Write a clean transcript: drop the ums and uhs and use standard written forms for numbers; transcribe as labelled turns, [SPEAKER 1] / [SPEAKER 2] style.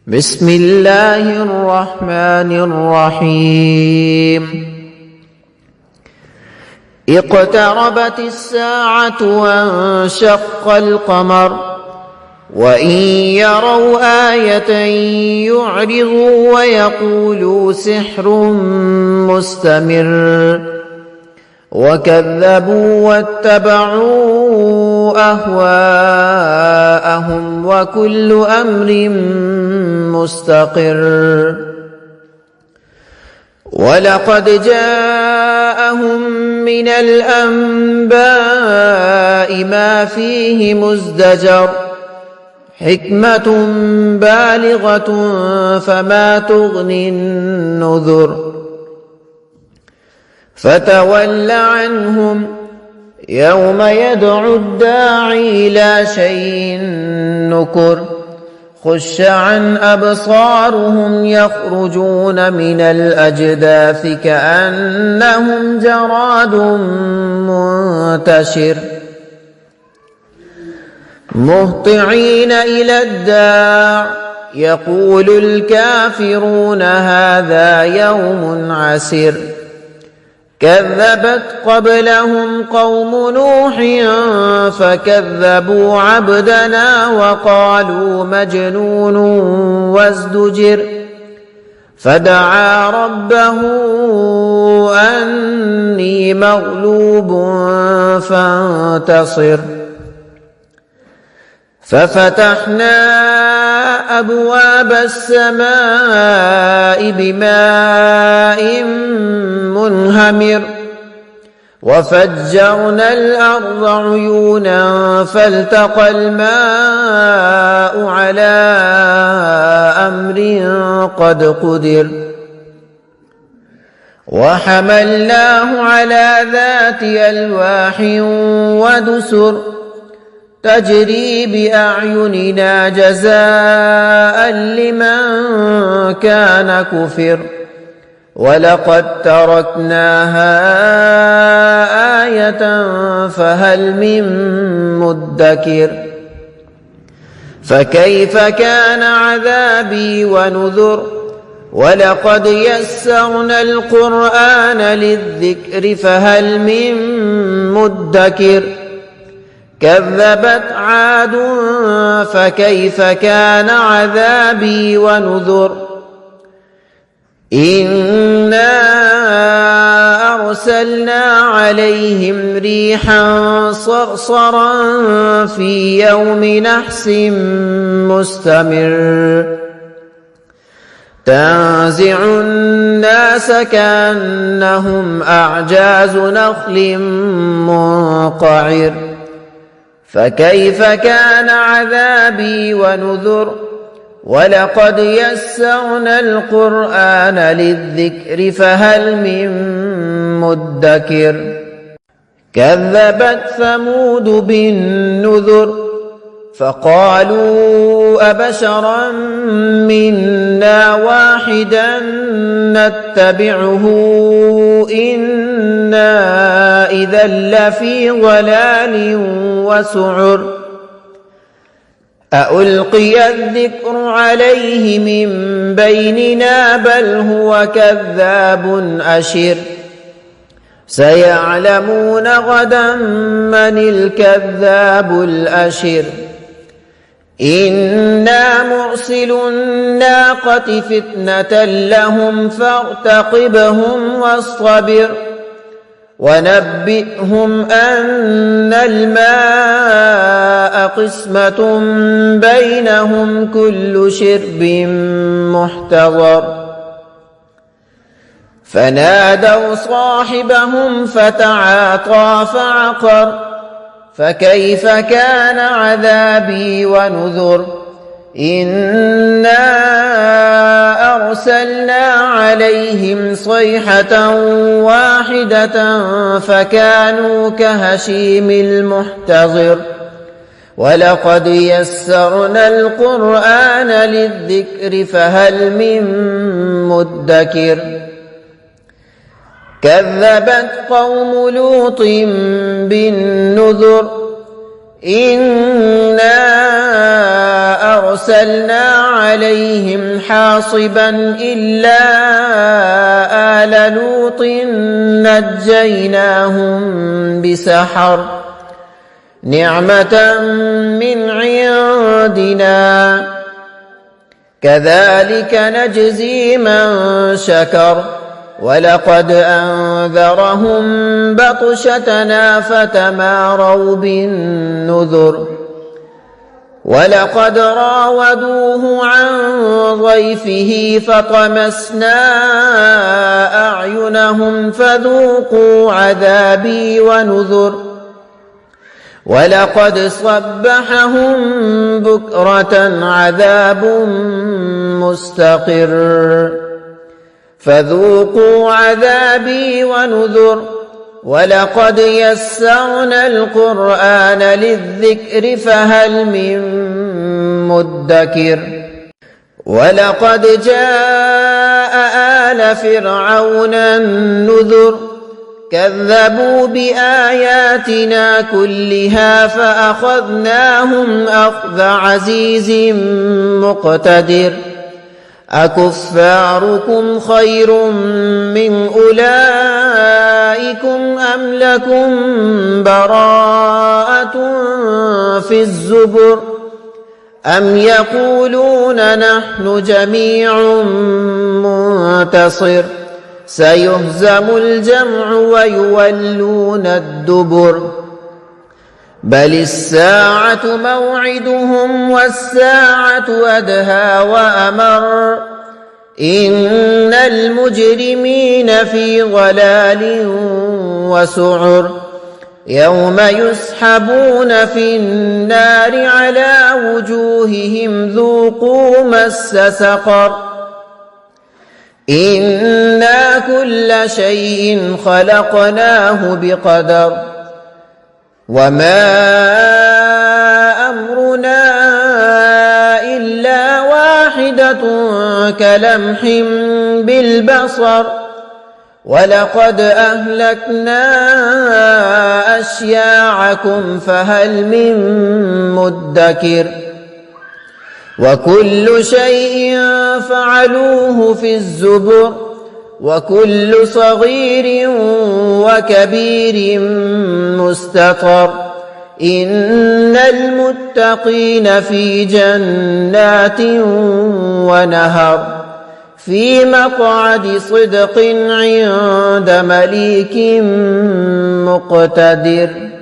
[SPEAKER 1] بسم الله الرحمن الرحيم اقتربت الساعة وانشق القمر وإن يروا آية يعرضوا ويقولوا سحر مستمر وكذبوا واتبعوا أهواءهم وكل أمر مستقر ولقد جاءهم من الأنباء ما فيه مزدجر حكمة بالغة فما تغني النذر فتول عنهم يوم يدعو الداعي إلى شيء نكر خش عن أبصارهم يخرجون من الأجداث كأنهم جراد منتشر مهطعين إلى الداع يقول الكافرون هذا يوم عسر كذبت قبلهم قوم نوح فكذبوا عبدنا وقالوا مجنون وازدجر فدعا ربه أني مغلوب فانتصر ففتحنا أبواب السماء بماء منهمر وفجرنا الأرض عيونا فالتقى الماء على أمر قد قدر وحملناه على ذات ألواح ودسر تجري بأعيننا جزاء لمن كان كفر ولقد تركناها آية فهل من مدكر فكيف كان عذابي ونذر ولقد يسرنا القرآن للذكر فهل من مدكر كذبت عاد فكيف كان عذابي ونذر إنا أرسلنا عليهم ريحا صرصرا في يوم نحس مستمر تنزع الناس كأنهم أعجاز نخل منقعر فكيف كان عذابي ونذر ولقد يسرنا القرآن للذكر فهل من مدكر كذبت ثمود بالنذر فقالوا أبشرا منا واحدا نتبعه إنا إذا لفي ضلال وسعر أألقي الذكر عليه من بيننا بل هو كذاب أشر سيعلمون غدا من الكذاب الأشر إنا مرسل الناقة فتنة لهم فارتقبهم واصطبر ونبئهم أن الماء قسمة بينهم كل شرب محتضر فنادوا صاحبهم فتعاطى فعقر فكيف كان عذابي ونذر إنا أرسلنا عليهم صيحة واحدة فكانوا كهشيم المحتضر ولقد يسرنا القرآن للذكر فهل من مدكر كذبت قوم لوط بالنذر إنا أرسلنا عليهم حاصبا إلا آل لوط نجيناهم بسحر نعمة من عندنا كذلك نجزي من شكر ولقد أنذرهم بطشتنا فتماروا بالنذر ولقد راودوه عن ضيفه فطمسنا أعينهم فذوقوا عذابي ونذر ولقد صبحهم بكرة عذاب مستقر فذوقوا عذابي ونذر ولقد يسرنا القرآن للذكر فهل من مدكر ولقد جاء آل فرعون النذر كذبوا بآياتنا كلها فأخذناهم أخذ عزيز مقتدر أكفاركم خير من أولئكم أم لكم براءة في الزبر أم يقولون نحن جميع منتصر سيهزم الجمع ويولون الدبر بل الساعة موعدهم والساعة أدهى وأمر إن المجرمين في ضلال وسعر يوم يسحبون في النار على وجوههم ذوقوا مس سقر إنا كل شيء خلقناه بقدر وما أمرنا إلا واحدة كلمح بالبصر ولقد أهلكنا أشياعكم فهل من مدكر وكل شيء فعلوه في الزبر وكل صغير وكبير مستطر إن المتقين في جنات ونهر في مقعد صدق عند مليك مقتدر.